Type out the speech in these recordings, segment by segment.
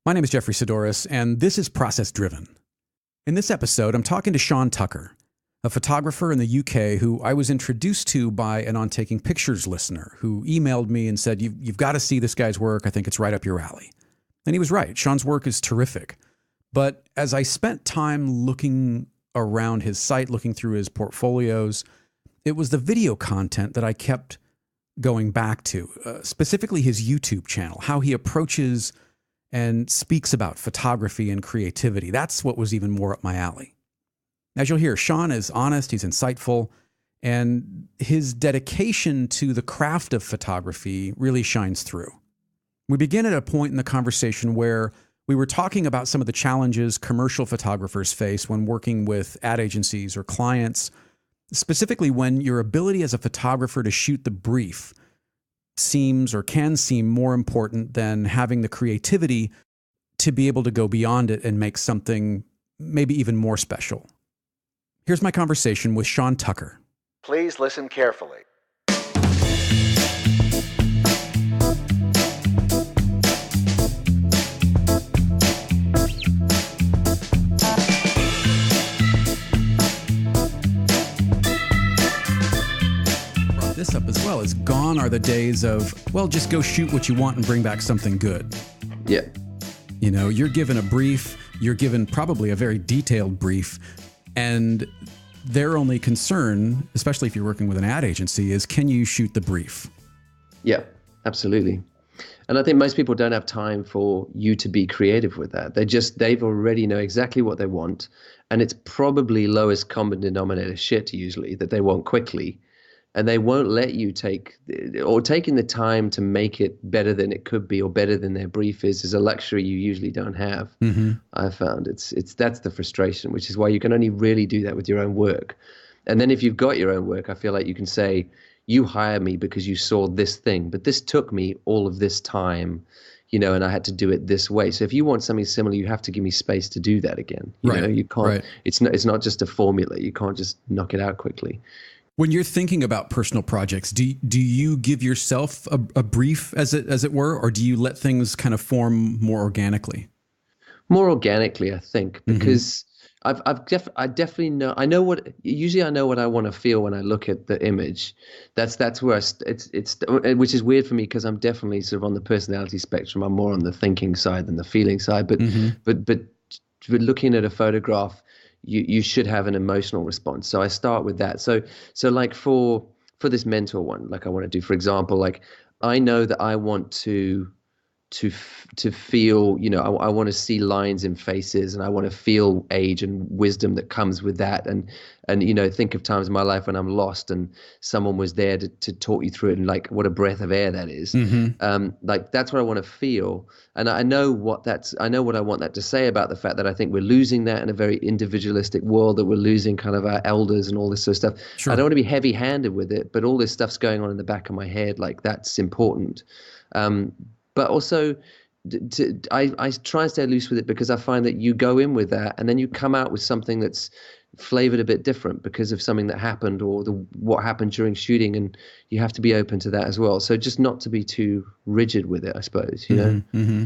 My name is Jeffrey Sidoris, and this is Process Driven. In this episode, I'm talking to Sean Tucker, a photographer in the UK who I was introduced to by an On Taking Pictures listener who emailed me and said, you've got to see this guy's work. I think it's right up your alley. And he was right. Sean's work is terrific. But as I spent time looking around his site, looking through his portfolios, it was the video content that I kept going back to, specifically his YouTube channel, how he approaches and speaks about photography and creativity. That's what was even more up my alley. As you'll hear, Sean is honest, he's insightful, and his dedication to the craft of photography really shines through. We begin at a point in the conversation where we were talking about some of the challenges commercial photographers face when working with ad agencies or clients, specifically when your ability as a photographer to shoot the brief seems or can seem more important than having the creativity to be able to go beyond it and make something maybe even more special. Here's my conversation with Sean Tucker. Please listen carefully. This up as well is gone are the days of, well, just go shoot what you want and bring back something good. Yeah. You know, you're given a brief, you're given probably a very detailed brief, and their only concern, especially if you're working with an ad agency, is can you shoot the brief? Yeah, absolutely. And I think most people don't have time for you to be creative with that. They've already know exactly what they want, and it's probably lowest common denominator shit usually that they want quickly. And they won't let you taking the time to make it better than it could be or better than their brief is a luxury you usually don't have. Mm-hmm. I've found that's the frustration, which is why you can only really do that with your own work. And then if you've got your own work, I feel like you can say, you hire me because you saw this thing, but this took me all of this time, and I had to do it this way. So if you want something similar, you have to give me space to do that again. You can't, right. It's not just a formula. You can't just knock it out quickly. When you're thinking about personal projects, do you give yourself a brief, as it were, or do you let things kind of form more organically? More organically, I think, because I definitely know. I know what I want to feel when I look at the image. That's where it's which is weird for me because I'm definitely sort of on the personality spectrum. I'm more on the thinking side than the feeling side. But looking at a photograph, you should have an emotional response. So I start with that. So like for this mentor one, like I want to do, for example, like I know that I want to feel, I want to see lines in faces, and I want to feel age and wisdom that comes with that. And think of times in my life when I'm lost and someone was there to talk you through it, and like what a breath of air that is. Like that's what I want to feel. And I know what I want that to say about the fact that I think we're losing that in a very individualistic world, that we're losing kind of our elders and all this sort of stuff. Sure. I don't want to be heavy handed with it, but all this stuff's going on in the back of my head. Like that's important. But also, I try and stay loose with it because I find that you go in with that and then you come out with something that's flavored a bit different because of something that happened or what happened during shooting, and you have to be open to that as well. So just not to be too rigid with it, I suppose, Mm-hmm.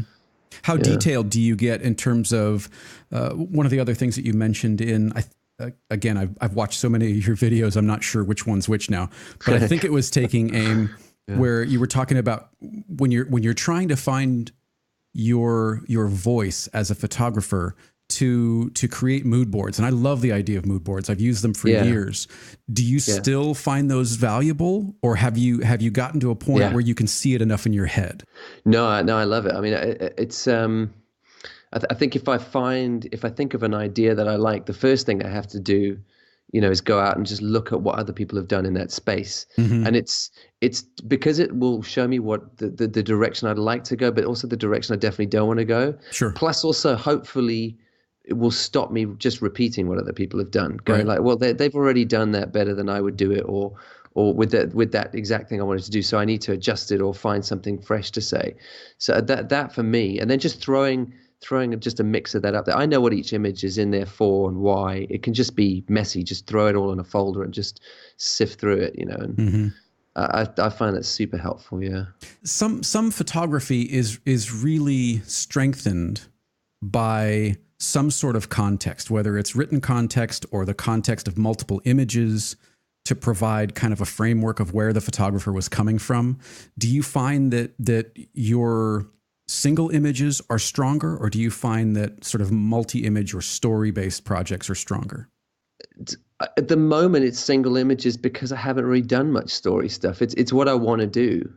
How detailed do you get in terms of one of the other things that you mentioned in, again, I've watched so many of your videos, I'm not sure which one's which now, but I think it was Taking Aim. Yeah. Where you were talking about when you're trying to find your voice as a photographer to create mood boards. And I love the idea of mood boards. I've used them for years. Do you still find those valuable, or have you gotten to a point where you can see it enough in your head? No, I love it. I mean, it's I think if I think of an idea that I like, the first thing I have to do is go out and just look at what other people have done in that space. And it's because it will show me what the direction I'd like to go, but also the direction I definitely don't want to go. Sure. Plus also hopefully it will stop me just repeating what other people have done. Going like, well, they've already done that better than I would do it, or with that exact thing I wanted to do. So I need to adjust it or find something fresh to say. So that for me, and then just throwing just a mix of that up there. I know what each image is in there for and why. It can just be messy. Just throw it all in a folder and just sift through it, And I find that super helpful. Yeah. Some photography is really strengthened by some sort of context, whether it's written context or the context of multiple images to provide kind of a framework of where the photographer was coming from. Do you find that your single images are stronger, or do you find that sort of multi-image or story-based projects are stronger? At the moment, it's single images because I haven't really done much story stuff. It's what I want to do,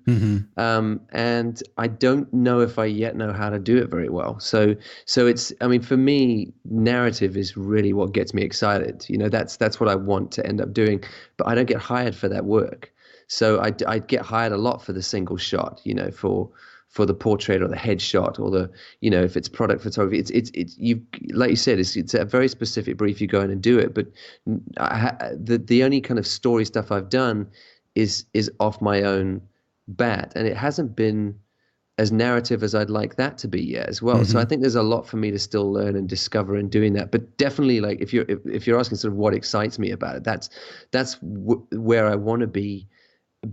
and I don't know if I yet know how to do it very well. So it's, I mean, for me, narrative is really what gets me excited. That's what I want to end up doing, but I don't get hired for that work. So I get hired a lot for the single shot, for the portrait or the headshot or the, if it's product photography, it's you, like you said, it's a very specific brief. You go in and do it. But the only kind of story stuff I've done is off my own bat, and it hasn't been as narrative as I'd like that to be yet as well. So I think there's a lot for me to still learn and discover in doing that. But definitely, like if you're asking sort of what excites me about it, that's where I want to be.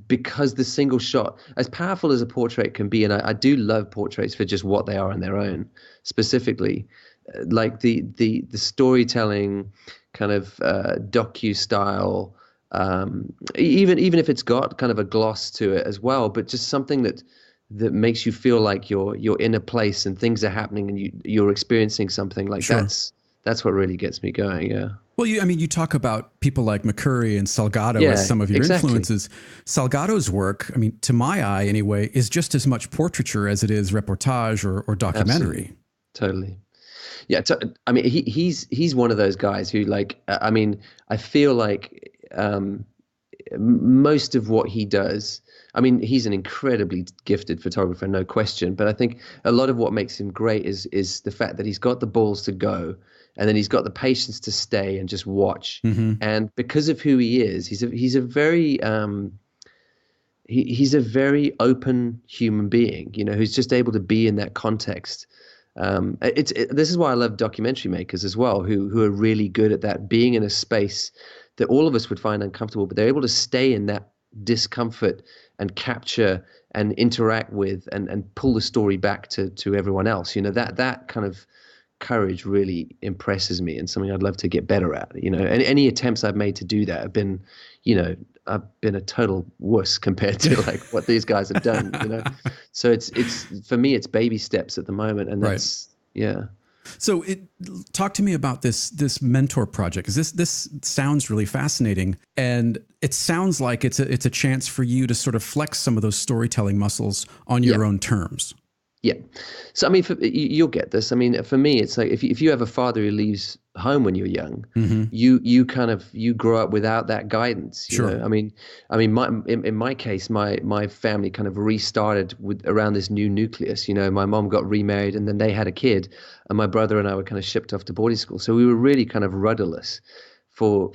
Because the single shot, as powerful as a portrait can be, and I do love portraits for just what they are on their own, specifically, like the storytelling kind of docu style, even if it's got kind of a gloss to it as well, but just something that makes you feel like you're in a place and things are happening and you're experiencing something like Sure. That's what really gets me going. Yeah. Well, you talk about people like McCurry and Salgado as some of your influences. Salgado's work, I mean, to my eye anyway, is just as much portraiture as it is reportage or documentary. Absolutely. Totally. Yeah. I mean, he's one of those guys who, like, I mean, I feel like most of what he does, I mean, he's an incredibly gifted photographer, no question. But I think a lot of what makes him great is the fact that he's got the balls to go, and then he's got the patience to stay and just watch. And because of who he is, he's a very he's a very open human being, who's just able to be in that context. This is why I love documentary makers as well, who are really good at that, being in a space that all of us would find uncomfortable, but they're able to stay in that discomfort and capture and interact with and pull the story back to everyone else. That kind of courage really impresses me, and something I'd love to get better at. And any attempts I've made to do that have been, I've been a total wuss compared to like what these guys have done. So it's for me, it's baby steps at the moment, and that's yeah. So talk to me about this mentor project, because this sounds really fascinating, and it sounds like it's a chance for you to sort of flex some of those storytelling muscles on your own terms. Yeah. So, I mean, you'll get this. I mean, for me, it's like if you have a father who leaves home when you're young, you grow up without that guidance. You know? I mean, in my case, my family kind of restarted around this new nucleus. My mom got remarried, and then they had a kid, and my brother and I were kind of shipped off to boarding school. So we were really kind of rudderless for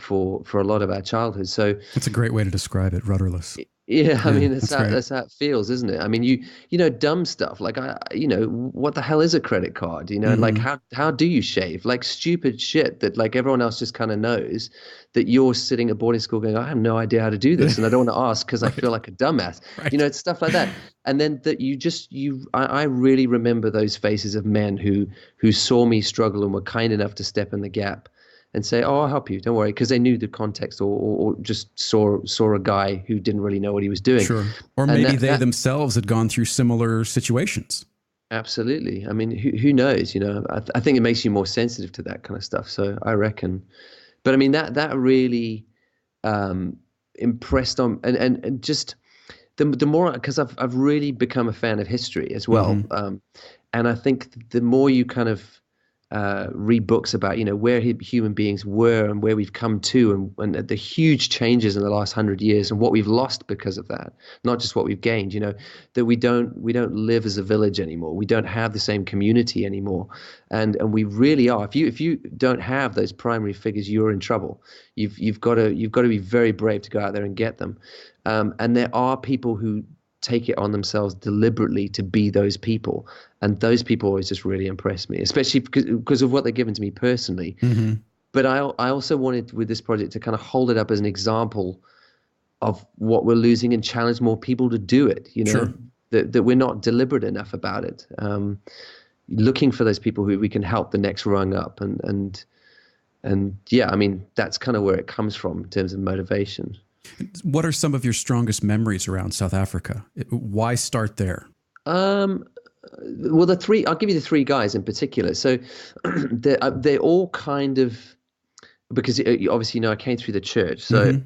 a lot of our childhood. So that's a great way to describe it, rudderless. Yeah, I mean, that's how it feels, isn't it? I mean, dumb stuff like, what the hell is a credit card? Like how do you shave? Like stupid shit that like everyone else just kind of knows, that you're sitting at boarding school going, I have no idea how to do this, and I don't want to ask because I feel like a dumbass. It's stuff like that. And then that I really remember those faces of men who saw me struggle and were kind enough to step in the gap and say, oh, I'll help you, don't worry, because they knew the context, or just saw a guy who didn't really know what he was doing. Sure. Or maybe they themselves had gone through similar situations. Absolutely. I mean, who knows? I think it makes you more sensitive to that kind of stuff. So I reckon. But I mean, that really impressed on, and just the more, because I've really become a fan of history as well. And I think the more you kind of read books about where human beings were and where we've come to, and the huge changes in the last 100 years and what we've lost because of that, not just what we've gained, that we don't live as a village anymore, we don't have the same community anymore, and we really are, if you don't have those primary figures, you're in trouble. You've got to be very brave to go out there and get them, and there are people who take it on themselves deliberately to be those people. And those people always just really impress me, especially because of what they've given to me personally. But I also wanted with this project to kind of hold it up as an example what we're losing and challenge more people to do it. Sure. That we're not deliberate enough about it. Looking for those people who we can help the next rung up, and yeah, I mean, that's kind of where it comes from in terms of motivation. What are some of your strongest memories around South Africa? Why start there? Well, I'll give you the three guys in particular. So they're all kind of, because obviously, I came through the church. So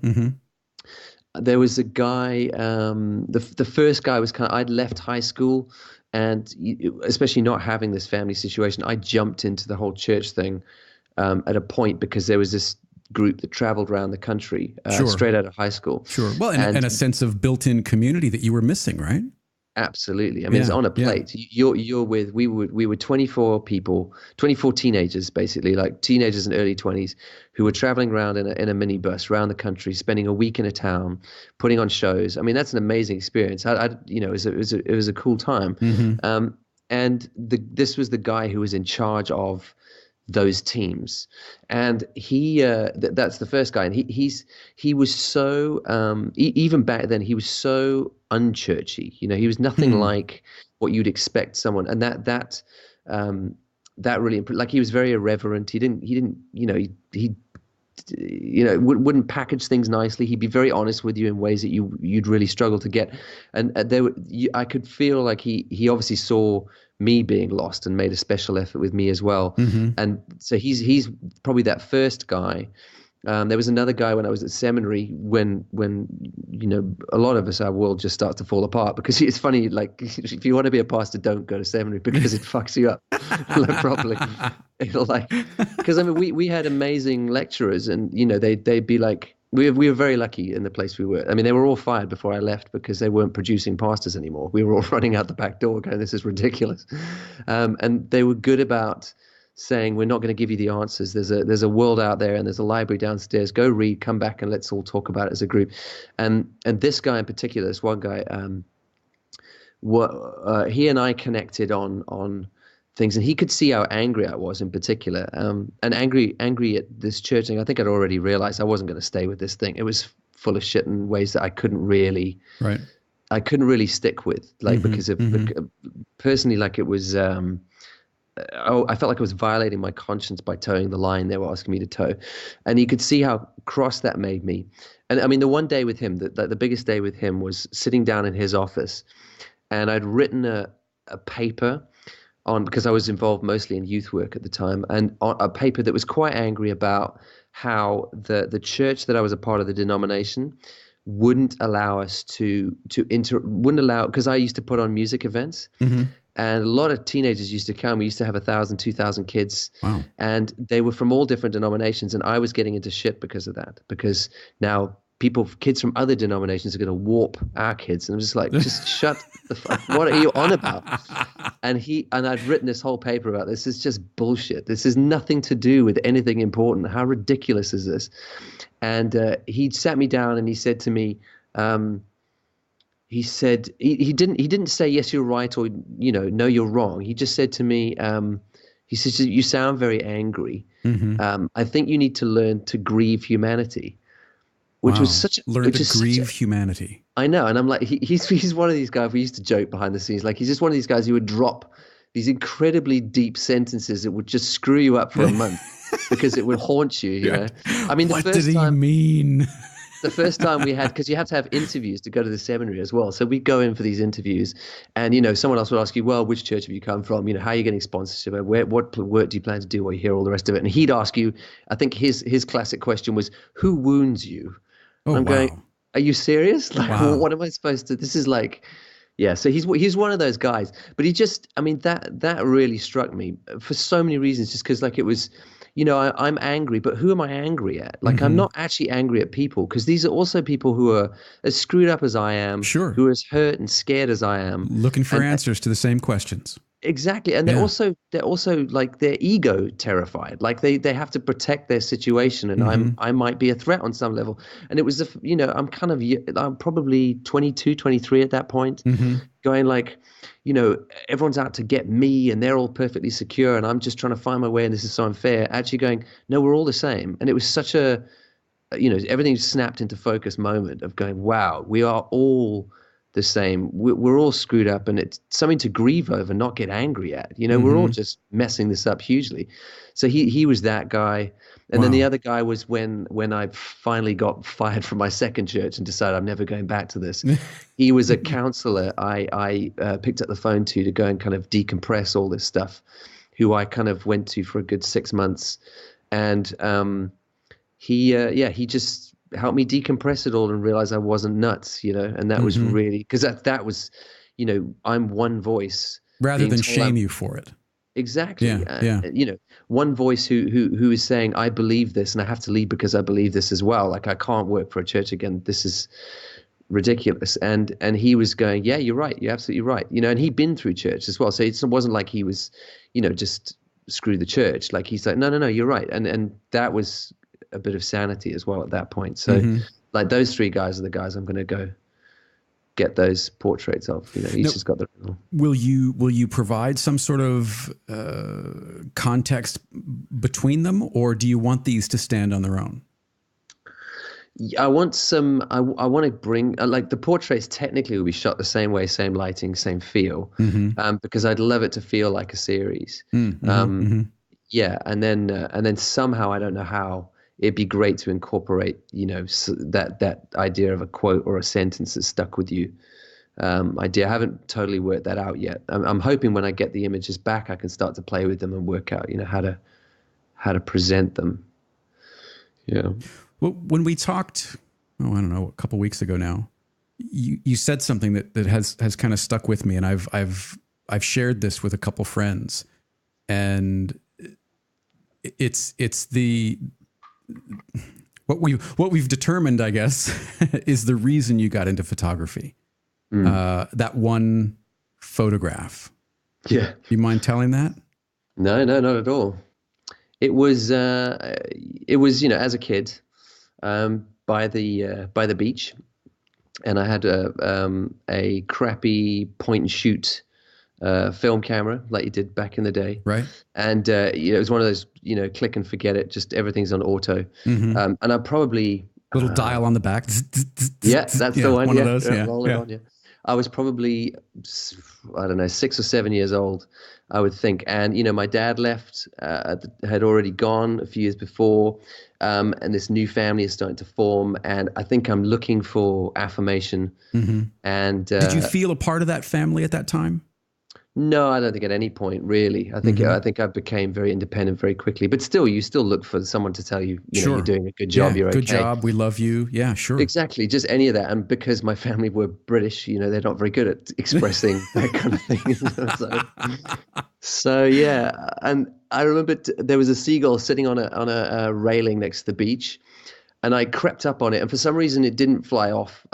there was a guy, the first guy was I'd left high school, and especially not having this family situation, I jumped into the whole church thing at a point because there was this group that traveled around the country straight out of high school. Sure. Well, and a sense of built-in community that you were missing, right? Absolutely. I mean, it's on a plate. Yeah. We were 24 people, 24 teenagers, basically, like teenagers in early 20s, who were traveling around in a minibus around the country, spending a week in a town, putting on shows. I mean, that's an amazing experience. It was a cool time. And this was the guy who was in charge of those teams, and that's the first guy, and he was so even back then he was so unchurchy. He was nothing like what you'd expect someone, and that really like, he was very irreverent. He wouldn't package things nicely. He'd be very honest with you in ways that you'd really struggle to get, and I could feel like he obviously saw me being lost and made a special effort with me as well. And so he's probably that first guy. There was another guy when I was at seminary, when a lot of us, our world just starts to fall apart, because it's funny, like, if you want to be a pastor, don't go to seminary, because it fucks you up like, properly. Because I mean, we had amazing lecturers, and they'd be like, we were very lucky in the place we were. I mean, they were all fired before I left because they weren't producing pastors anymore. We were all running out the back door going, this is ridiculous. And they were good about saying, we're not going to give you the answers. There's a world out there, and there's a library downstairs. Go read, come back, and let's all talk about it as a group. And this guy in particular, this one guy, he and I connected on things, and he could see how angry I was in particular, and angry at this church thing. I think I'd already realized I wasn't going to stay with this thing. It was full of shit in ways that I couldn't really stick with, like, because of personally, like, it was I felt like I was violating my conscience by towing the line they were asking me to tow, and you could see how cross that made me. And I mean, the one day with him, the biggest day with him, was sitting down in his office, and I'd written a paper because I was involved mostly in youth work at the time, and on a paper that was quite angry about how the church that I was a part of, the denomination, wouldn't allow us wouldn't allow, because I used to put on music events, and a lot of teenagers used to come. We used to have 1,000, 2,000 kids, wow. And they were from all different denominations, and I was getting into shit because of that, because now kids from other denominations are going to warp our kids. And I'm just like, just shut the fuck. What are you on about? And I'd written this whole paper about this. It's just bullshit. This has nothing to do with anything important. How ridiculous is this? And he sat me down and he said to me, he said, he didn't say, yes, you're right, or, no, you're wrong. He just said to me, he says, you sound very angry. I think you need to learn to grieve humanity. Which was such learn to grieve humanity. I know, and I'm like, he's one of these guys. We used to joke behind the scenes, like, he's just one of these guys who would drop these incredibly deep sentences that would just screw you up for a month because it would haunt you. You know, I mean, what did he mean? The first time we had, because you have to have interviews to go to the seminary as well. So we go in for these interviews, and someone else would ask you, well, which church have you come from? How are you getting sponsorship? What work do you plan to do while you're here? All the rest of it. And he'd ask you, I think his classic question was, who wounds you? Oh, I'm wow. going, are you serious? Like, wow. What am I supposed to? This is like, yeah. So he's one of those guys. But he just, I mean, that really struck me for so many reasons. Just because, like, it was, I'm angry, but who am I angry at? Like, I'm not actually angry at people, because these are also people who are as screwed up as I am, sure, who are as hurt and scared as I am, looking for answers to the same questions. Exactly. And they're also like, their ego terrified, like they have to protect their situation, and I might be a threat on some level. And it was, I'm probably 22, 23 at that point, going like, everyone's out to get me and they're all perfectly secure and I'm just trying to find my way and this is so unfair. Actually going, no, we're all the same. And it was such a everything snapped into focus moment of going, wow, we are all the same. We're all screwed up, and it's something to grieve over, not get angry at. We're all just messing this up hugely. So he was that guy. And then the other guy was when I finally got fired from my second church and decided I'm never going back to this. He was a counselor I picked up the phone to go and kind of decompress all this stuff, who I kind of went to for a good 6 months. And he just helped me decompress it all and realize I wasn't nuts, and that was really, because that was, I'm one voice. Rather than shame you for it. Exactly. Yeah. One voice who is saying, I believe this and I have to leave because I believe this as well. Like, I can't work for a church again. This is ridiculous. And he was going, yeah, you're right. You're absolutely right. And he'd been through church as well. So it wasn't like he was, just screw the church. Like, he's like, no, you're right. And that was a bit of sanity as well at that point. So like, those three guys are the guys I'm going to go get those portraits of. Each has got the. Will you provide some sort of context between them, or do you want these to stand on their own? I want some. I want to bring like the portraits. Technically, will be shot the same way, same lighting, same feel. Because I'd love it to feel like a series. Yeah, and then somehow, I don't know how, it'd be great to incorporate, that idea of a quote or a sentence that stuck with you. Idea. I haven't totally worked that out yet. I'm hoping when I get the images back, I can start to play with them and work out, how to present them. Yeah. Well, when we talked, I don't know, a couple of weeks ago now, you said something that has kind of stuck with me, and I've shared this with a couple friends, and it's the what we've determined, I guess, is the reason you got into photography. That one photograph. Yeah. Do you mind telling that? No, not at all. It was as a kid, by the beach, and I had a crappy point and shoot film camera like you did back in the day. Right. And it was one of those, click and forget it, just everything's on auto. And I probably little dial on the back. Yeah, that's the one. One of those. Yeah. On. I was probably, I don't know, 6 or 7 years old, I would think. And, my dad left, had already gone a few years before. And this new family is starting to form. And I think I'm looking for affirmation. And did you feel a part of that family at that time? No, I don't think at any point, really. I think I became very independent very quickly. But still, you still look for someone to tell you, you're doing a good job, you're okay. Good job, we love you. Yeah, sure. Exactly, just any of that. And because my family were British, they're not very good at expressing that kind of thing. So yeah, and I remember there was a seagull sitting on a railing next to the beach. And I crept up on it, and for some reason it didn't fly off.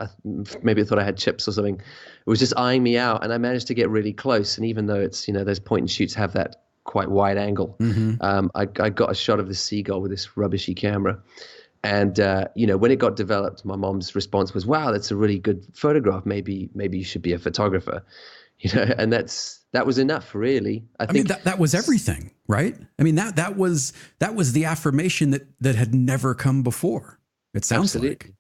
Maybe I thought I had chips or something. It was just eyeing me out, and I managed to get really close. And even though it's, those point and shoots have that quite wide angle, I got a shot of the seagull with this rubbishy camera. And when it got developed, my mom's response was, "Wow, that's a really good photograph. Maybe you should be a photographer." And that was enough, really. I think that was everything, right? I mean, that was the affirmation that had never come before. It sounds like.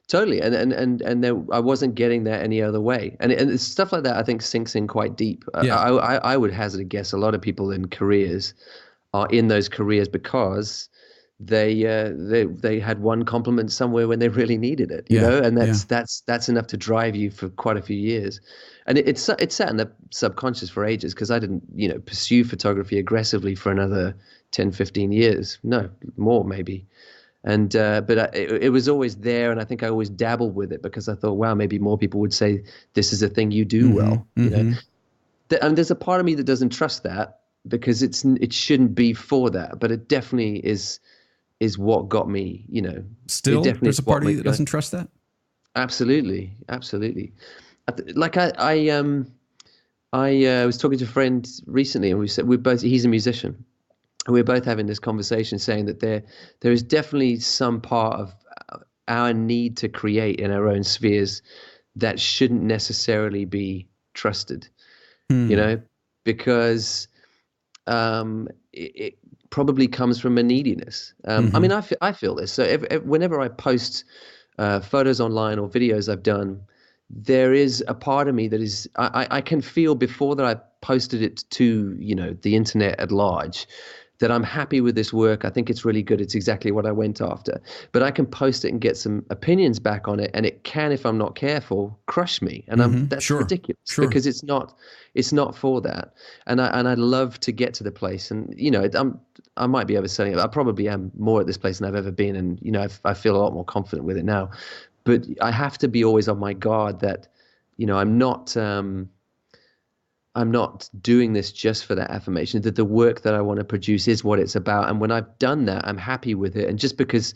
Totally. And there, I wasn't getting that any other way. And stuff like that, I think, sinks in quite deep. Yeah. I would hazard a guess a lot of people in careers are in those careers because they had one compliment somewhere when they really needed it, you know, and that's enough to drive you for quite a few years. And it's sat in the subconscious for ages, because I didn't, pursue photography aggressively for another 10, 15 years. No, more maybe. And but it was always there, and I think I always dabbled with it because I thought, wow, maybe more people would say this is a thing you do well. You know, and there's a part of me that doesn't trust that, because it shouldn't be for that, but it definitely is what got me. Still, there's a part of you that doesn't trust that. Absolutely. Like I was talking to a friend recently, and we said he's a musician. And we're both having this conversation saying that there is definitely some part of our need to create in our own spheres that shouldn't necessarily be trusted, because it probably comes from a neediness. I mean, I feel this. So whenever I post photos online or videos I've done, there is a part of me that is, I can feel before that I posted it to, the internet at large, that I'm happy with this work. I think it's really good. It's exactly what I went after. But I can post it and get some opinions back on it, and it can, if I'm not careful, crush me. And that's ridiculous because it's not for that. And I'd love to get to the place. And I might be overselling it. I probably am more at this place than I've ever been, and I feel a lot more confident with it now. But I have to be always on my guard that I'm not doing this just for that affirmation, that the work that I want to produce is what it's about. And when I've done that, I'm happy with it. And just because,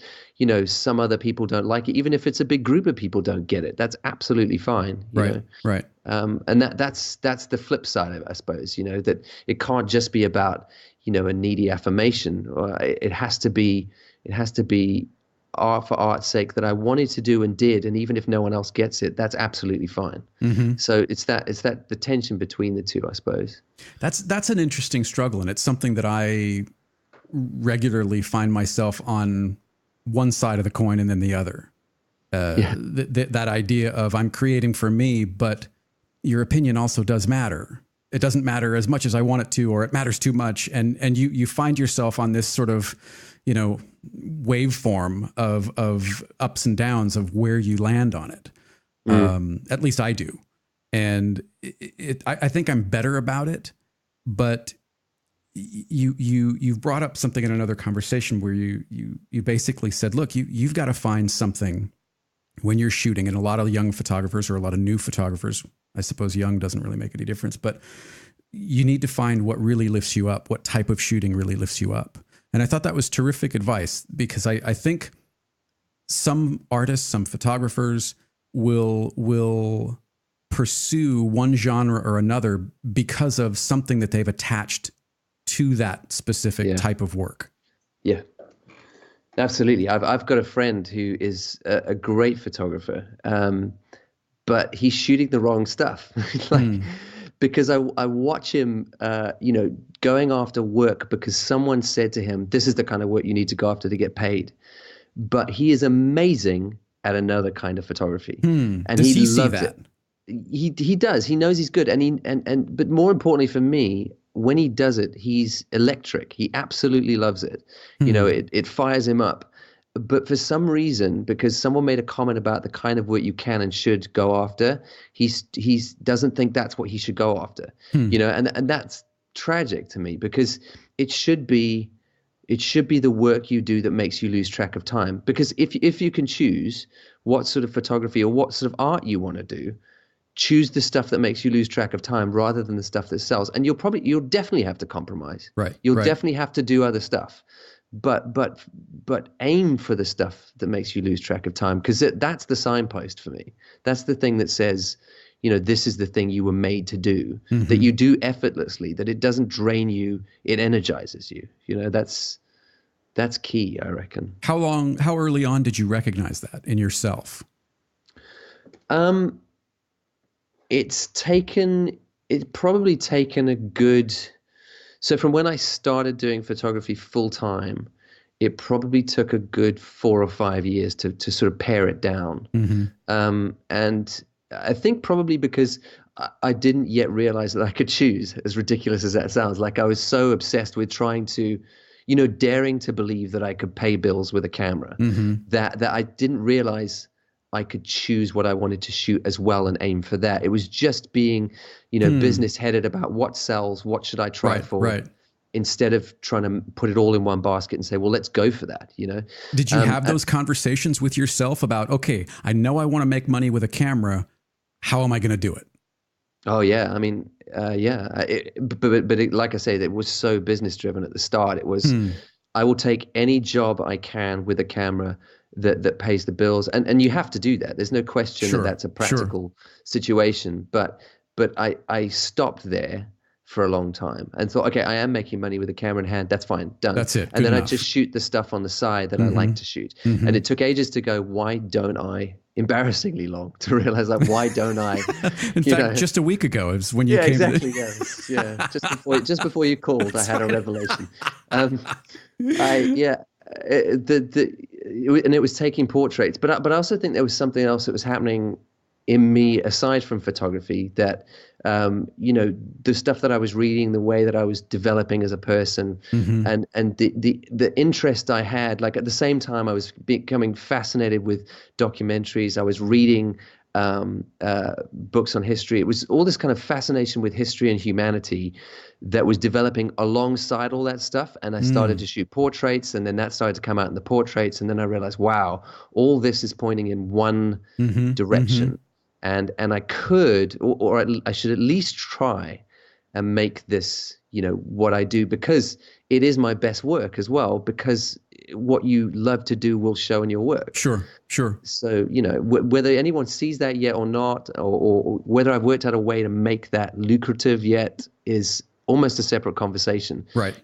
some other people don't like it, even if it's a big group of people don't get it, that's absolutely fine. Right. And that's the flip side of it, I suppose, that it can't just be about, a needy affirmation. Or it has to be art for art's sake that I wanted to do and did, and even if no one else gets it, that's absolutely fine. So it's that the tension between the two, I suppose. That's an interesting struggle, and it's something that I regularly find myself on one side of the coin and then the other. That idea of I'm creating for me, but your opinion also does matter. It doesn't matter as much as I want it to, or it matters too much, and you find yourself on this sort of waveform of ups and downs of where you land on it. At least I do. And I think I'm better about it, but you've brought up something in another conversation where you basically said, look, you've got to find something when you're shooting, and a lot of young photographers or a lot of new photographers, I suppose young doesn't really make any difference, but you need to find what really lifts you up, what type of shooting really lifts you up. And I thought that was terrific advice, because I think some artists, some photographers will pursue one genre or another because of something that they've attached to that specific type of work. Yeah, absolutely. I've got a friend who is a great photographer, but he's shooting the wrong stuff. Because I watch him, going after work because someone said to him, this is the kind of work you need to go after to get paid. But he is amazing at another kind of photography. And does he see that? He does. He knows he's good. But more importantly for me, when he does it, he's electric. He absolutely loves it. It fires him up. But for some reason, because someone made a comment about the kind of work you can and should go after, he doesn't think that's what he should go after. And that's tragic to me, because it should be the work you do that makes you lose track of time. Because if you can choose what sort of photography or what sort of art you want to do, choose the stuff that makes you lose track of time rather than the stuff that sells. And you'll definitely have to compromise. Right. You'll definitely have to do other stuff. But aim for the stuff that makes you lose track of time, because that's the signpost for me. That's the thing that says, this is the thing you were made to do, that you do effortlessly, that it doesn't drain you, it energizes you. That's key, I reckon. How early on did you recognize that in yourself? It's probably taken a good... So from when I started doing photography full time, it probably took a good 4 or 5 years to sort of pare it down. And I think probably because I didn't yet realize that I could choose, as ridiculous as that sounds. Like I was so obsessed with trying to, daring to believe that I could pay bills with a camera, that I didn't realize I could choose what I wanted to shoot as well and aim for that. It was just being, business headed about what sells, what should I try for, instead of trying to put it all in one basket and say, well, let's go for that. Did you have those conversations with yourself about, okay, I know I want to make money with a camera. How am I going to do it? Oh yeah. I mean, but like I say, it was so business driven at the start. It was, I will take any job I can with a camera that pays the bills, and you have to do that. There's no question that that's a practical situation. But I stopped there for a long time and thought, okay, I am making money with a camera in hand. That's fine, done. That's it. And then I just shoot the stuff on the side that I like to shoot. And it took ages to go, why don't I embarrassingly long to realize, like, why don't I? In fact, just a week ago is when you Yeah, came. exactly. Yeah. Just before you called, I had a revelation. Um, I yeah, and it was taking portraits, but I also think there was something else that was happening in me aside from photography, that the stuff that I was reading, the way that I was developing as a person, and the interest I had. Like at the same time, I was becoming fascinated with documentaries. I was reading books on history. It was all this kind of fascination with history and humanity that was developing alongside all that stuff. And I started to shoot portraits, and then that started to come out in the portraits. And then I realized, wow, all this is pointing in one direction. And I could, or I should at least try and make this, what I do, because it is my best work as well, because what you love to do will show in your work. Sure. So, whether anyone sees that yet or not, or whether I've worked out a way to make that lucrative yet is almost a separate conversation. Right.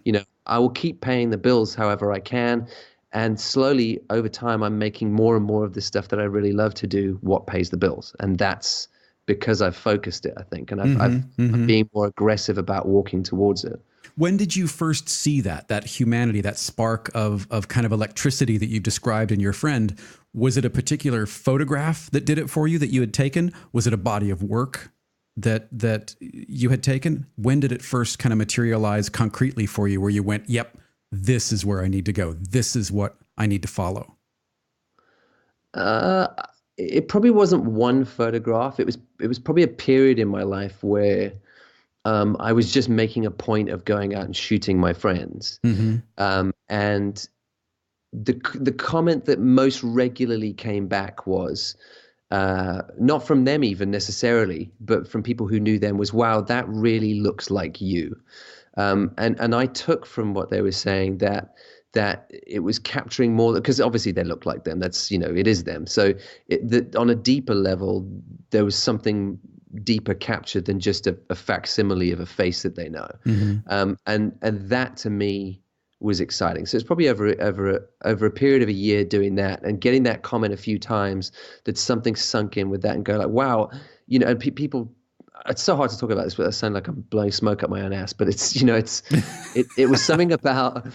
I will keep paying the bills however I can. And slowly over time, I'm making more and more of the stuff that I really love to do what pays the bills. And that's because I've focused it, I think. And I'm being more aggressive about walking towards it. When did you first see that humanity, that spark of kind of electricity that you described in your friend? Was it a particular photograph that did it for you that you had taken? Was it a body of work that you had taken? When did it first kind of materialize concretely for you, where you went, yep, this is where I need to go. This is what I need to follow? It probably wasn't one photograph. It was probably a period in my life where I was just making a point of going out and shooting my friends. And the comment that most regularly came back was, not from them even necessarily, but from people who knew them, was, wow, that really looks like you. And I took from what they were saying that it was capturing more, because obviously they look like them. That's, it is them. So on a deeper level, there was something deeper captured than just a facsimile of a face that they know. And that to me was exciting. So it's probably over a period of a year doing that and getting that comment a few times, that something sunk in with that and go like, wow, and people. It's so hard to talk about this, but I sound like I'm blowing smoke up my own ass. But it's, it was something about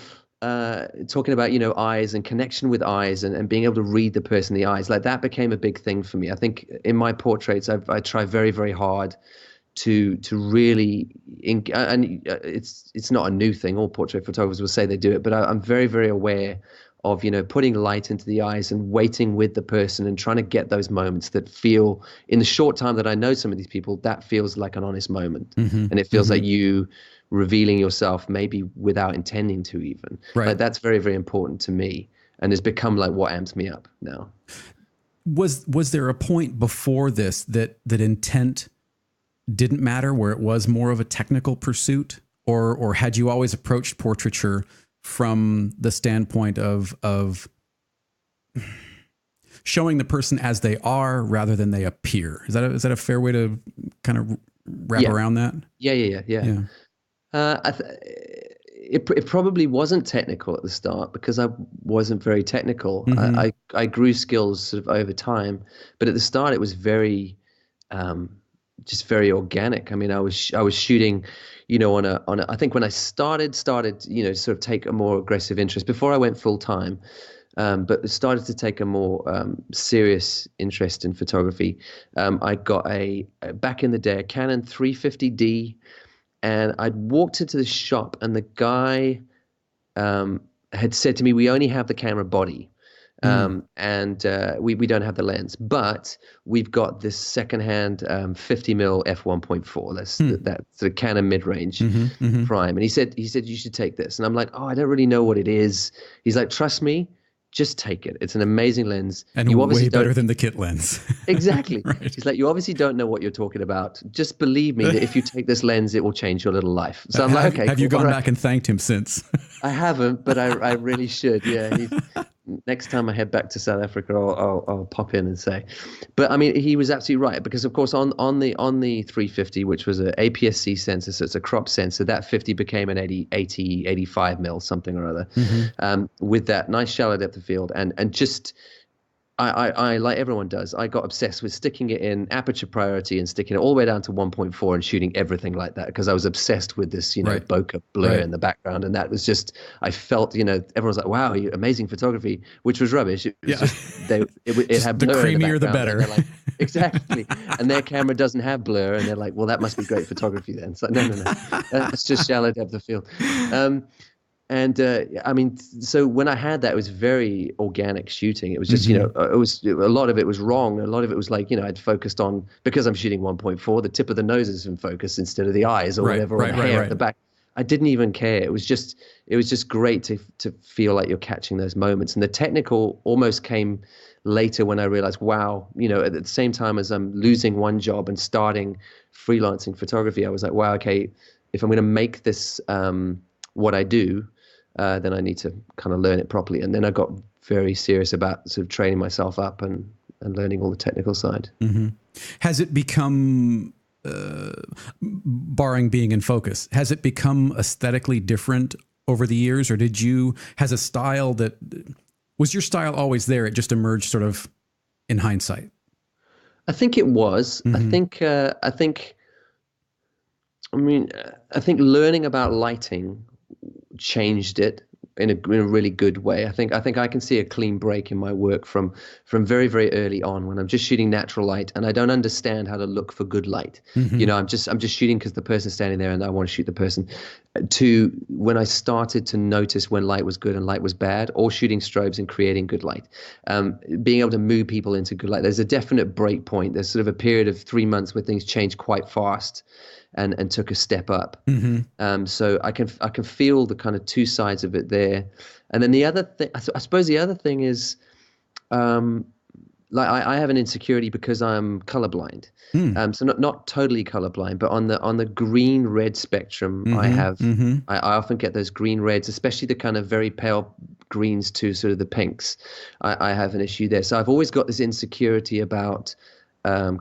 talking about, eyes and connection with eyes, and being able to read the person in the eyes. Like that became a big thing for me. I think in my portraits, I try very, very hard to really, and it's not a new thing. All portrait photographers will say they do it, but I'm very, very aware of, putting light into the eyes and waiting with the person and trying to get those moments that feel, in the short time that I know some of these people, that feels like an honest moment. And it feels like you revealing yourself, maybe without intending to even. Right. Like that's very, very important to me, and has become like what amps me up now. Was there a point before this that intent didn't matter, where it was more of a technical pursuit, or had you always approached portraiture from the standpoint of showing the person as they are rather than they appear? Is that a fair way to kind of wrap around that? Yeah. It probably wasn't technical at the start, because I wasn't very technical. I grew skills sort of over time, but at the start it was very just very organic. I mean, I was shooting, on a I think when I started, sort of take a more aggressive interest before I went full time, but started to take a more serious interest in photography. I got back in the day, a Canon 350D, and I'd walked into the shop, and the guy had said to me, "We only have the camera body. And we don't have the lens, but we've got this secondhand 50mm f1.4. That's the Canon mid-range prime." And he said you should take this, and I'm like, oh, I don't really know what it is. He's like, trust me, just take it. It's an amazing lens, and you obviously way better than the kit lens. Exactly. Right. He's like, you obviously don't know what you're talking about. Just believe me that if you take this lens, it will change your little life. So I'm like, okay. Have you gone back and thanked him since? I haven't, but I really should. Yeah. Next time I head back to South Africa, I'll pop in and say. But I mean, he was absolutely right, because of course on the 350, which was an APS-C sensor, so it's a crop sensor, that 50 became an 85 mil something or other, with that nice shallow depth of field, and just I like everyone does, I got obsessed with sticking it in aperture priority and sticking it all the way down to 1.4 and shooting everything like that, because I was obsessed with this, Right. bokeh blur Right. in the background. And that was just, I felt, everyone's like, wow, amazing photography, which was rubbish. It was Yeah. just, it Just had the blur in the creamier, the background. And better. they're like, exactly. And their camera doesn't have blur. And they're like, well, that must be great photography then. It's like, no. That's just shallow depth of field. And I mean, so when I had that, it was very organic shooting. It was just, a lot of it was wrong. A lot of it was like, I'd focused on, because I'm shooting 1.4, the tip of the nose is in focus instead of the eyes or whatever, or the hair at the back. I didn't even care. It was just great to feel like you're catching those moments. And the technical almost came later, when I realized, wow, at the same time as I'm losing one job and starting freelancing photography, I was like, wow, okay, if I'm going to make this what I do, then I need to kind of learn it properly. And then I got very serious about sort of training myself up and learning all the technical side. Mm-hmm. Has it become, barring being in focus, has it become aesthetically different over the years? Or has a style was your style always there? It just emerged sort of in hindsight? I think it was. Mm-hmm. I think learning about lighting changed it in a really good way. I think I can see a clean break in my work from very, very early on, when I'm just shooting natural light and I don't understand how to look for good light. Mm-hmm. I'm just shooting because the person's standing there and I want to shoot the person, to when I started to notice when light was good and light was bad, or shooting strobes and creating good light, being able to move people into good light. There's a definite break point. There's sort of a period of 3 months where things changed quite fast and took a step up. Mm-hmm. So I can feel the kind of two sides of it there. And then the other thing, I suppose the other thing is, like I have an insecurity because I'm colorblind. So not totally colorblind, but on the green red spectrum, Mm-hmm. I often get those green reds, especially the kind of very pale greens to sort of the pinks. I have an issue there. So I've always got this insecurity about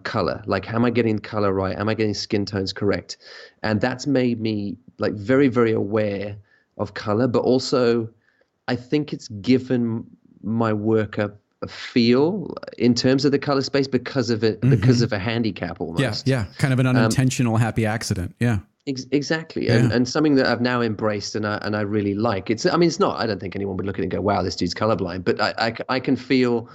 color. Like, am I getting color right? Am I getting skin tones correct? And that's made me like very, very aware of color, but also I think it's given my work a feel in terms of the color space because of it, because of a handicap almost. Yeah. Kind of an unintentional happy accident. Yeah. Exactly. Yeah. And something that I've now embraced and I really like. It's not, I don't think anyone would look at it and go, wow, this dude's colorblind, but I can feel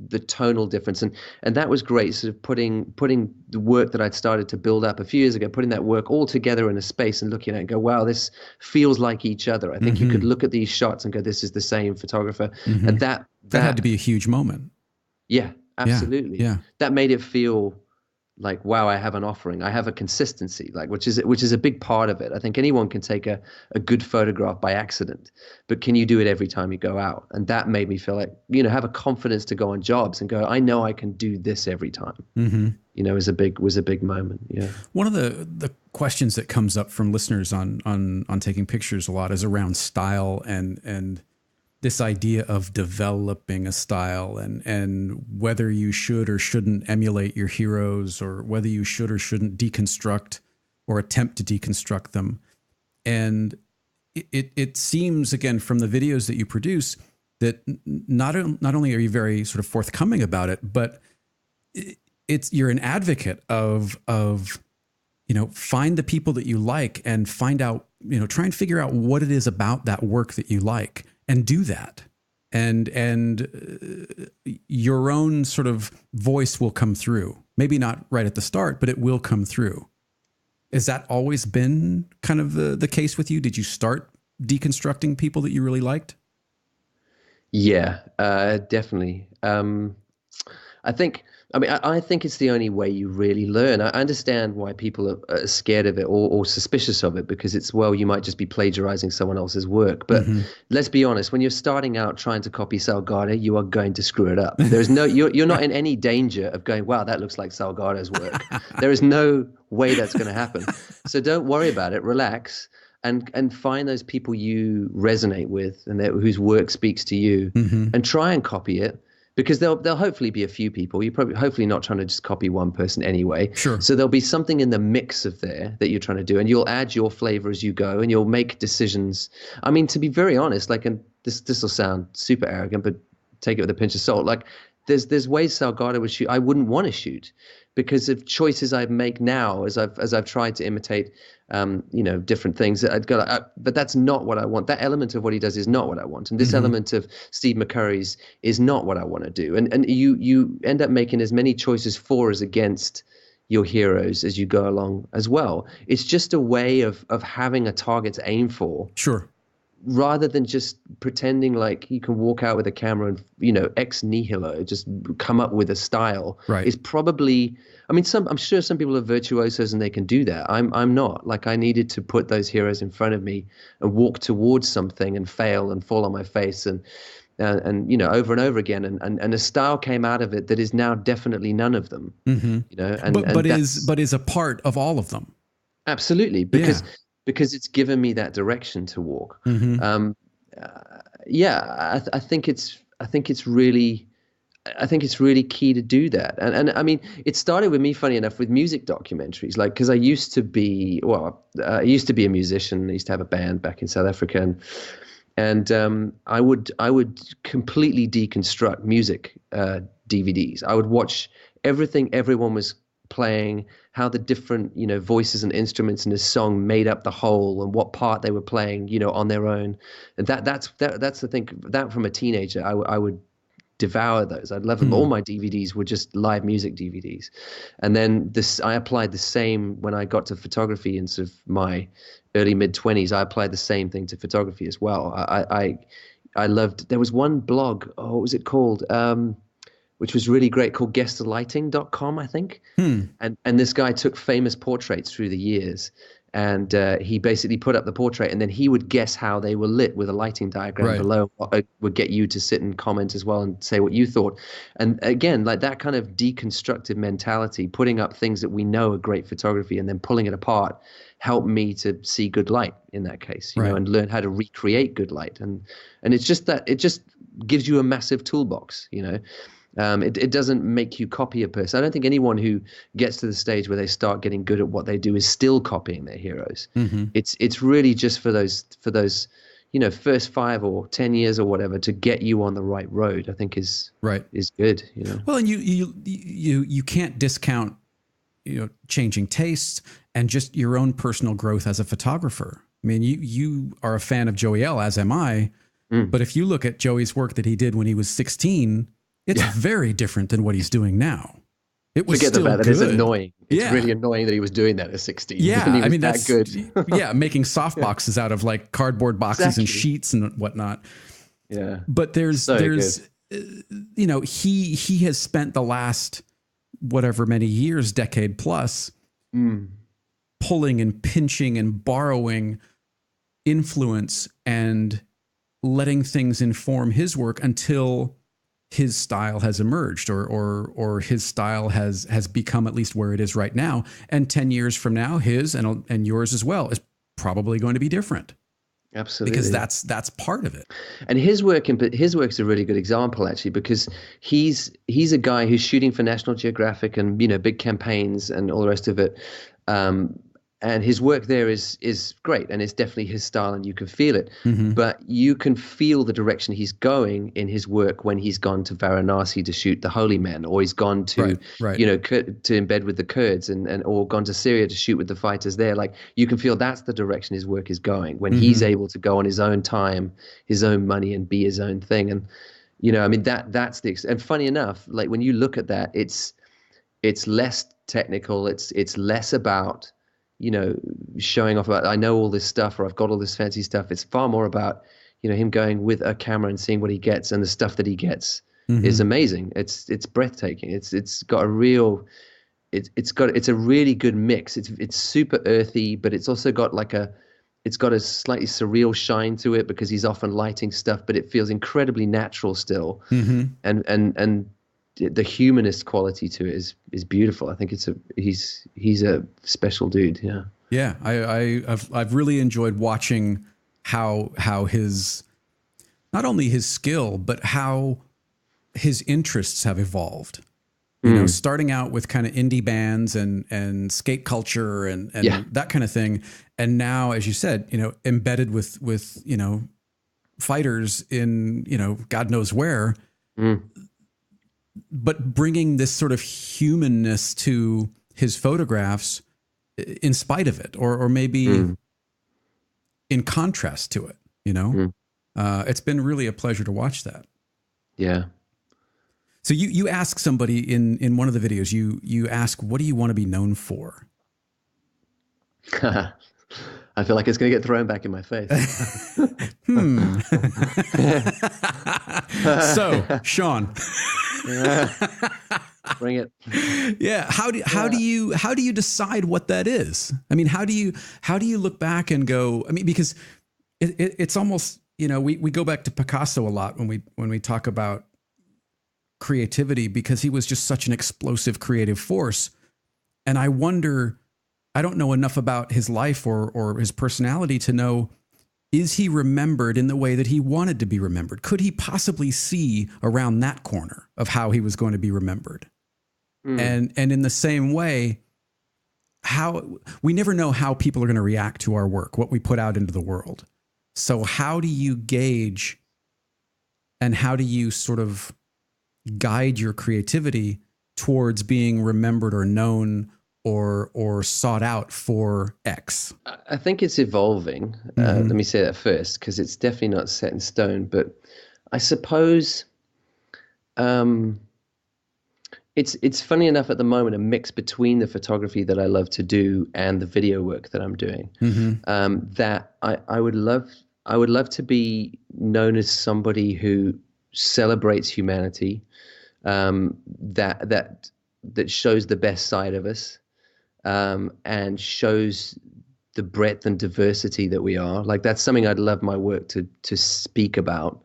the tonal difference, and that was great. Sort of putting the work that I'd started to build up a few years ago, putting that work all together in a space and looking at it and go, wow, this feels like each other. I think you could look at these shots and go, this is the same photographer. And that had to be a huge moment. Yeah, absolutely. Yeah. That made it feel like, wow, I have an offering. I have a consistency, like which is a big part of it. I think anyone can take a good photograph by accident, but can you do it every time you go out? And that made me feel like, have a confidence to go on jobs and go, I know I can do this every time. Was a big moment. Yeah. One of the questions that comes up from listeners on taking pictures a lot is around style and this idea of developing a style and whether you should or shouldn't emulate your heroes, or whether you should or shouldn't deconstruct or attempt to deconstruct them. And it seems, again, from the videos that you produce, that not only are you very sort of forthcoming about it, but you're an advocate of find the people that you like and find out, try and figure out what it is about that work that you like. And do that, and your own sort of voice will come through. Maybe not right at the start, but it will come through. Has that always been kind of the case with you? Did you start deconstructing people that you really liked? Yeah, definitely. I think it's the only way you really learn. I understand why people are scared of it or suspicious of it, because it's, well, you might just be plagiarizing someone else's work. But let's be honest, when you're starting out trying to copy Salgado, you are going to screw it up. There's you're not in any danger of going, wow, that looks like Salgado's work. There is no way that's going to happen. So don't worry about it. Relax. And find those people you resonate with and whose work speaks to you, and try and copy it. Because there'll hopefully be a few people. You're probably hopefully not trying to just copy one person anyway. Sure. So there'll be something in the mix of there that you're trying to do, and you'll add your flavor as you go, and you'll make decisions. I mean, to be very honest, like, and this will sound super arrogant, but take it with a pinch of salt. Like there's ways Salgado would shoot I wouldn't want to shoot because of choices I make now as I've tried to imitate different things. I'd go but that's not what I want. That element of what he does is not what I want, and this element of Steve McCurry's is not what I want to do. And you end up making as many choices for as against your heroes as you go along as well. It's just a way of having a target to aim for. Sure. Rather than just pretending like you can walk out with a camera and, ex nihilo, just come up with a style. Right. Is probably, I'm sure some people are virtuosos and they can do that. I'm not. Like, I needed to put those heroes in front of me and walk towards something and fail and fall on my face and over and over again. And a style came out of it that is now definitely none of them, but is a part of all of them. Absolutely. Because it's given me that direction to walk. I think it's really key to do that. And I mean, it started with me, funny enough, with music documentaries, like, because I used to be a musician. I used to have a band back in South Africa, and I would completely deconstruct music DVDs. I would watch everything everyone was playing, how the different voices and instruments in a song made up the whole, and what part they were playing on their own. And that's the thing. That from a teenager, I would devour those. I'd love them. All my DVDs were just live music DVDs. And then I applied the same when I got to photography in sort of my early mid-20s. I applied the same thing to photography as well. I loved, there was one blog, what was it called? Which was really great, called guestlighting.com, I think. And this guy took famous portraits through the years, and he basically put up the portrait, and then he would guess how they were lit with a lighting diagram below. Would get you to sit and comment as well and say what you thought. And again, like that kind of deconstructive mentality, putting up things that we know are great photography and then pulling it apart, helped me to see good light in that case, and learn how to recreate good light. And it's just that it just gives you a massive toolbox, It doesn't make you copy a person. I don't think anyone who gets to the stage where they start getting good at what they do is still copying their heroes. It's really just for those first 5 or 10 years or whatever to get you on the right road. I think is good. Well, and you can't discount changing tastes and just your own personal growth as a photographer. I mean, you are a fan of Joey L, as am I. But if you look at Joey's work that he did when he was 16. It's very different than what he's doing now. It was Forget still about that. good. It's annoying. It's really annoying that he was doing that at 16. Yeah, I mean, that's good. making soft boxes out of like cardboard boxes and sheets and whatnot. Yeah, but there's he has spent the last whatever many years, decade plus, pulling and pinching and borrowing influence and letting things inform his work until his style has emerged or his style has become at least where it is right now. And 10 years from now, his and yours as well is probably going to be different. Absolutely. Because that's part of it. And his work's a really good example, actually, because he's a guy who's shooting for National Geographic and, big campaigns and all the rest of it. And his work there is great, and it's definitely his style, and you can feel it. But you can feel the direction he's going in his work when he's gone to Varanasi to shoot the holy men, or he's gone to to embed with the Kurds, and or gone to Syria to shoot with the fighters there. Like, you can feel that's the direction his work is going when he's able to go on his own time, his own money, and be his own thing. And that's and funny enough, like when you look at that, it's less technical. It's less about showing off about I know all this stuff or I've got all this fancy stuff. It's far more about him going with a camera and seeing what he gets, and the stuff that he gets is amazing. It's breathtaking. It's got a real it's a really good mix. It's super earthy, but it's also got it's got a slightly surreal shine to it because he's often lighting stuff, but it feels incredibly natural still. And the humanist quality to it is beautiful. I think he's a special dude. Yeah. I've really enjoyed watching how his, not only his skill, but how his interests have evolved. Starting out with kind of indie bands and skate culture and that kind of thing. And now, as you said, embedded with fighters in, God knows where. Mm. but bringing this sort of humanness to his photographs in spite of it, or maybe in contrast to it, you know? It's been really a pleasure to watch that. Yeah. So you ask somebody in one of the videos, you ask, what do you want to be known for? I feel like it's going to get thrown back in my face. So, Sean. Bring it. Yeah. How do you decide what that is? I mean, how do you look back and go, I mean, because it's almost, you know, we go back to Picasso a lot when we talk about creativity, because he was just such an explosive creative force. And I wonder, I don't know enough about his life or his personality to know, is he remembered in the way that he wanted to be remembered? Could he possibly see around that corner of how he was going to be remembered? And in the same way, how we never know how people are going to react to our work, what we put out into the world. So how do you gauge and how do you sort of guide your creativity towards being remembered or known or sought out for X? I think it's evolving. Let me say that first, because it's definitely not set in stone. But I suppose it's funny enough at the moment, a mix between the photography that I love to do and the video work that I'm doing. That I would love to be known as somebody who celebrates humanity, that shows the best side of us, and shows the breadth and diversity that we are. Like, that's something I'd love my work to speak about.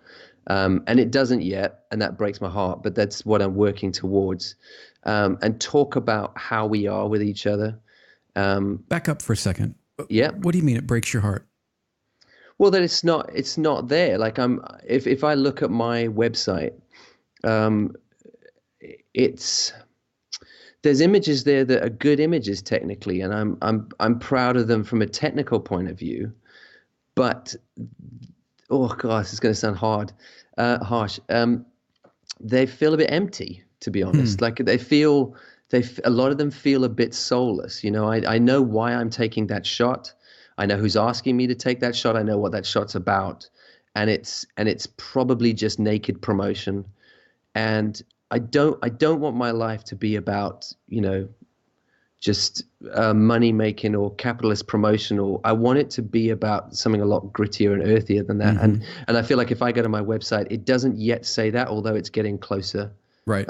And it doesn't yet, and that breaks my heart, but that's what I'm working towards. And talk about how we are with each other. Back up for a second. Yeah. What do you mean it breaks your heart? Well, that it's not there. Like, if I look at my website, there's images there that are good images technically, and I'm proud of them from a technical point of view. But oh gosh, it's going to sound harsh. They feel a bit empty, to be honest. Like, a lot of them feel a bit soulless. You know, I know why I'm taking that shot. I know who's asking me to take that shot. I know what that shot's about, and it's probably just naked promotion. And I don't want my life to be about, you know, just money making or capitalist promotion. Or I want it to be about something a lot grittier and earthier than that. And I feel like if I go to my website, it doesn't yet say that, although it's getting closer, right,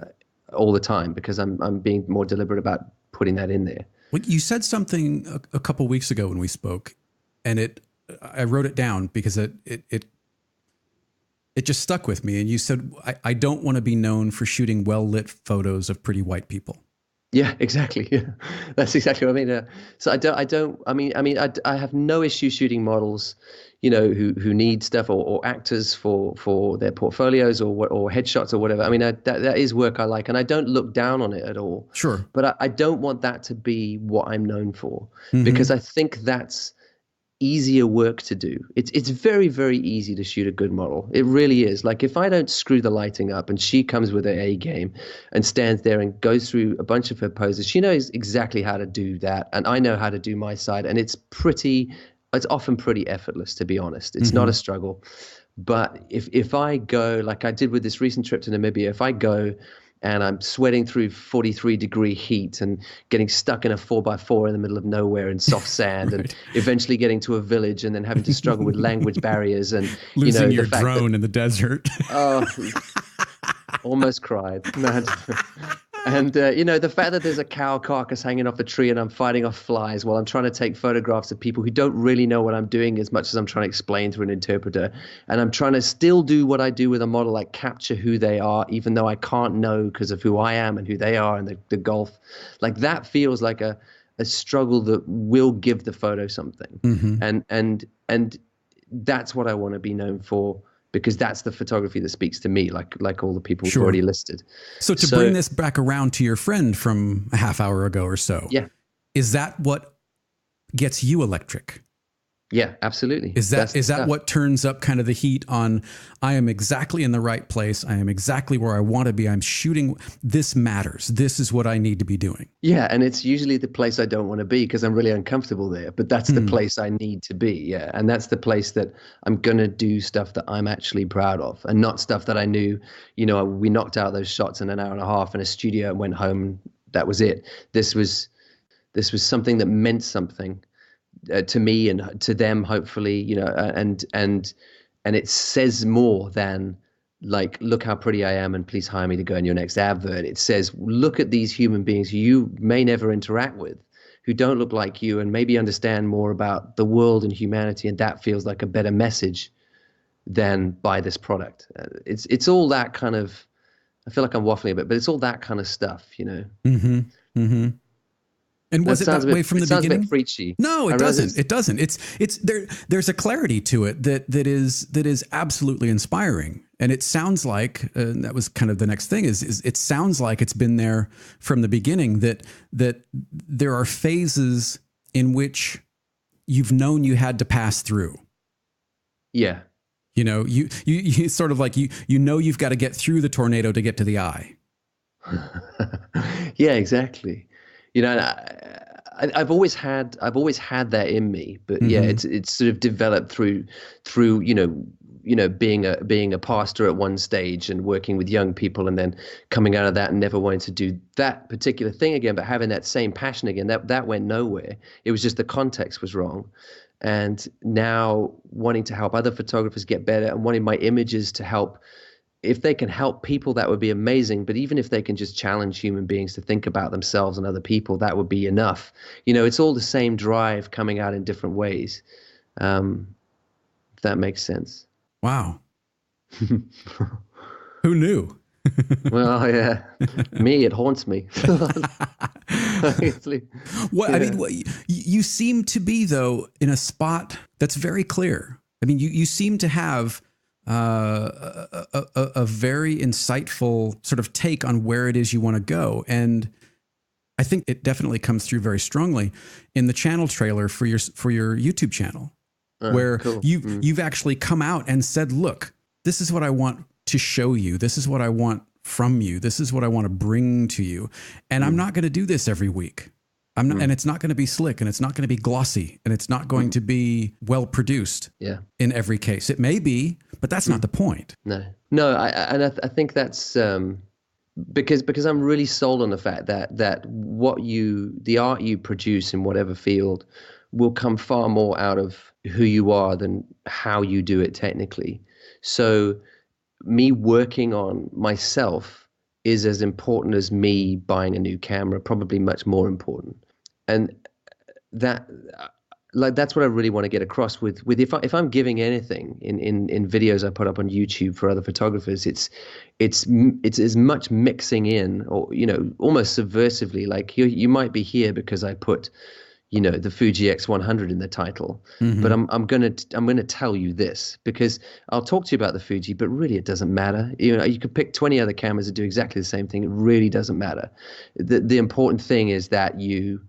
all the time, because I'm being more deliberate about putting that in there. Well, you said something a couple weeks ago when we spoke, and I wrote it down because it just stuck with me. And you said, I don't want to be known for shooting well-lit photos of pretty white people. Yeah, exactly. Yeah, that's exactly what I mean. So I have no issue shooting models, you know, who need stuff, or actors for their portfolios or headshots or whatever. I mean, that is work I like, and I don't look down on it at all. Sure. But I don't want that to be what I'm known for, because I think that's easier work to do. It's very, very easy to shoot a good model. It really is. Like, if I don't screw the lighting up and she comes with her A game and stands there and goes through a bunch of her poses, she knows exactly how to do that, and I know how to do my side, and it's often pretty effortless, to be honest. It's not a struggle. But if I go, like I did with this recent trip to Namibia, if I go and I'm sweating through 43-degree heat and getting stuck in a 4x4 in the middle of nowhere in soft sand, right, and eventually getting to a village and then having to struggle with language barriers and losing your drone in the desert. Oh, almost cried. And the fact that there's a cow carcass hanging off a tree and I'm fighting off flies while I'm trying to take photographs of people who don't really know what I'm doing as much as I'm trying to explain to an interpreter. And I'm trying to still do what I do with a model, like capture who they are, even though I can't know because of who I am and who they are and the gulf. Like, that feels like a struggle that will give the photo something. And that's what I want to be known for, because that's the photography that speaks to me, like all the people we've already listed. So to bring this back around to your friend from a half hour ago or so, yeah, is that what gets you electric? Yeah, absolutely. Is That's the that stuff. what turns up kind of the heat on, I am exactly in the right place. I am exactly where I want to be. I'm shooting. This matters. This is what I need to be doing. Yeah, and it's usually the place I don't want to be because I'm really uncomfortable there. But that's the place I need to be. Yeah, and that's the place that I'm gonna do stuff that I'm actually proud of, and not stuff that I knew. We knocked out those shots in an hour and a half in a studio and went home. That was it. This was something that meant something to me and to them, hopefully. And it says more than like, look how pretty I am and please hire me to go in your next advert. It says, look at these human beings who you may never interact with, who don't look like you, and maybe understand more about the world and humanity, and that feels like a better message than buy this product. It's all that kind of, I feel like I'm waffling a bit, but it's all that kind of stuff. Mm-hmm. Mm-hmm. And was it that way from the beginning? It sounds a bit preachy. No, it doesn't. It doesn't. It's there. There's a clarity to it that is absolutely inspiring. And it sounds like that was kind of the next thing. Is it sounds like it's been there from the beginning. That there are phases in which you've known you had to pass through. Yeah. You sort of like you've got to get through the tornado to get to the eye. Yeah, exactly. I've always had that in me, but yeah, it's sort of developed through being a pastor at one stage and working with young people, and then coming out of that and never wanting to do that particular thing again, but having that same passion again. That went nowhere. It was just the context was wrong. And now wanting to help other photographers get better and wanting my images to help. If they can help people, that would be amazing. But even if they can just challenge human beings to think about themselves and other people, that would be enough. It's all the same drive coming out in different ways. If that makes sense. Wow. Who knew? Well, yeah, it haunts me. You seem to be, though, in a spot that's very clear. I mean, you seem to have a very insightful sort of take on where it is you want to go. And I think it definitely comes through very strongly in the channel trailer for your YouTube channel, where cool. you've actually come out and said, look, this is what I want to show you. This is what I want from you. This is what I want to bring to you. And I'm not going to do this every week. I'm not, and it's not going to be slick, and it's not going to be glossy, and it's not going to be well produced. Yeah. In every case, it may be, but that's not the point. No. I think that's because I'm really sold on the fact that the art you produce in whatever field will come far more out of who you are than how you do it technically. So me working on myself is as important as me buying a new camera, probably much more important. And that's what I really want to get across with if I'm giving anything in videos I put up on YouTube for other photographers, it's as much mixing in, or almost subversively, like you might be here because I put the Fuji X100 in the title, but I'm gonna tell you this because I'll talk to you about the Fuji, but really it doesn't matter. You could pick 20 other cameras that do exactly the same thing. It really doesn't matter. The important thing is that you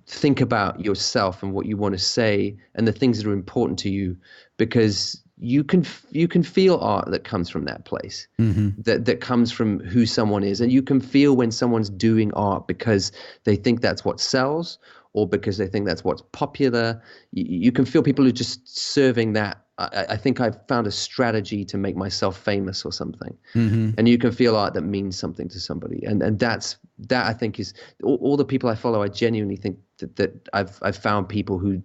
think about yourself and what you want to say and the things that are important to you, because you can feel art that comes from that place, that comes from who someone is. And you can feel when someone's doing art because they think that's what sells, or because they think that's what's popular. You can feel people who are just serving that. I think I've found a strategy to make myself famous or something. And you can feel art that means something to somebody. And that I think is all the people I follow. I genuinely think that I've found people who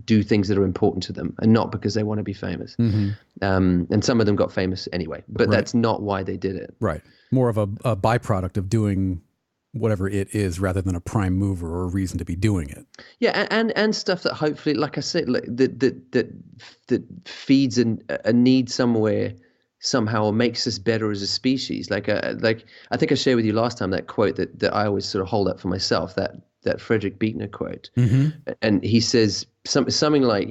do things that are important to them, and not because they want to be famous. And some of them got famous anyway, but that's not why they did it. Right. More of a byproduct of doing whatever it is, rather than a prime mover or a reason to be doing it. Yeah, and stuff that hopefully, like I said, like that feeds a need somewhere somehow, or makes us better as a species. Like I think I shared with you last time that quote that I always sort of hold up for myself, that Frederick Buechner quote. And he says something like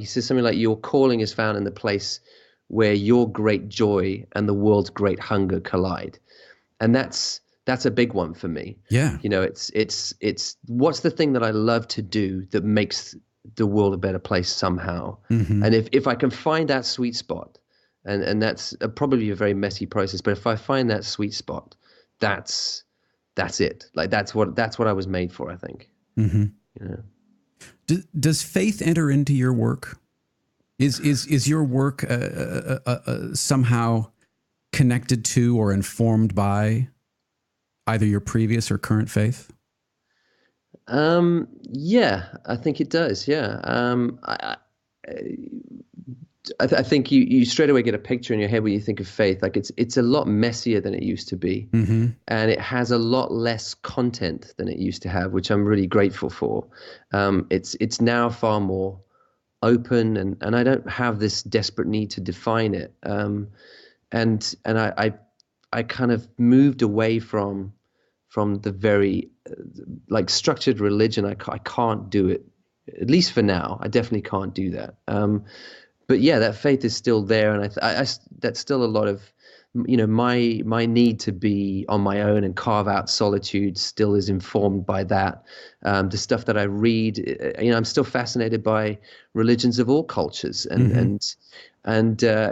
your calling is found in the place where your great joy and the world's great hunger collide. And that's a big one for me. Yeah. It's what's the thing that I love to do that makes the world a better place somehow. Mm-hmm. And if I can find that sweet spot, and that's probably a very messy process, but if I find that sweet spot, that's it. Like that's what I was made for, I think. Mm-hmm. You know? Does faith enter into your work? Is your work somehow connected to or informed by either your previous or current faith? Yeah, I think it does. Yeah. I think you straight away get a picture in your head when you think of faith. Like it's a lot messier than it used to be, mm-hmm. and it has a lot less content than it used to have, which I'm really grateful for. It's now far more open, and I don't have this desperate need to define it. And I kind of moved away from the very like structured religion. I can't do it, at least for now. I definitely can't do that. But yeah, that faith is still there, and I that's still a lot of, you know, my need to be on my own and carve out solitude still is informed by that. The stuff that I read, you know, I'm still fascinated by religions of all cultures, and mm-hmm.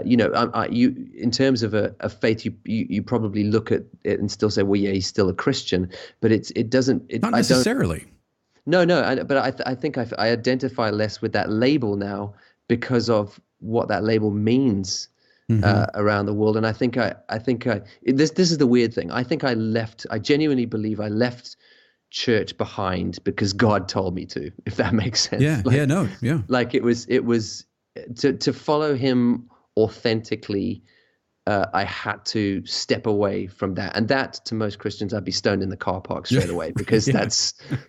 You know, you in terms of a faith, you probably look at it and still say, well, yeah, he's still a Christian, but it doesn't. Not necessarily. No, but I think I identify less with that label now because of what that label means mm-hmm. Around the world. And I think this is the weird thing. I think I genuinely believe I left church behind because God told me to, if that makes sense. Yeah. Yeah. Like it was to follow him authentically. I had to step away from that, and that to most Christians, I'd be stoned in the car park straight away because yeah.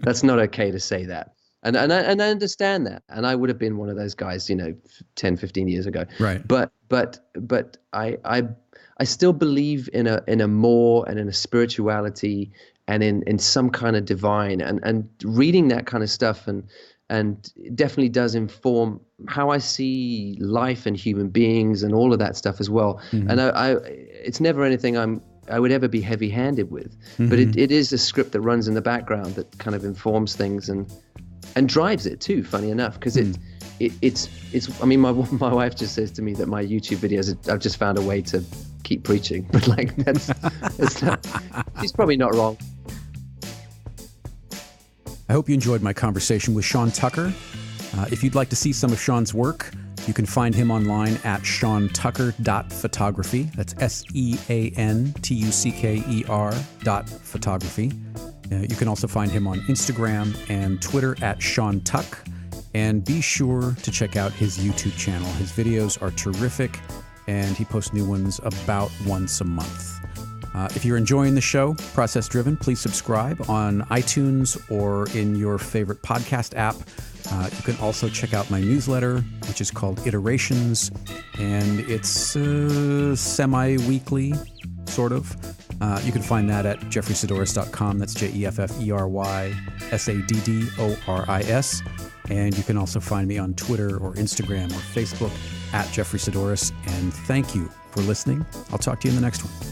that's not okay to say that. And I understand that, and I would have been one of those guys, you know, 10, 15 years ago. Right. But I still believe in a more and in a spirituality and in some kind of divine, and reading that kind of stuff and it definitely does inform how I see life and human beings and all of that stuff as well. Mm-hmm. And it's never anything I would ever be heavy-handed with, mm-hmm. but it is a script that runs in the background that kind of informs things and drives it too, funny enough, because it's I mean, my wife just says to me that my YouTube videos, I've just found a way to keep preaching, but like that's not, she's probably not wrong. I hope you enjoyed my conversation with Sean Tucker. If you'd like to see some of Sean's work, you can find him online at seantucker.photography. That's SEANTUCKER.photography. You can also find him on Instagram and Twitter at Sean Tuck. And be sure to check out his YouTube channel. His videos are terrific, and he posts new ones about once a month. If you're enjoying the show, Process Driven, please subscribe on iTunes or in your favorite podcast app. You can also check out my newsletter, which is called Iterations, and it's semi-weekly, sort of. You can find that at jeffreysadoris.com. That's JEFFERYSADDORIS. And you can also find me on Twitter or Instagram or Facebook at Jeffrey Sadoris. And thank you for listening. I'll talk to you in the next one.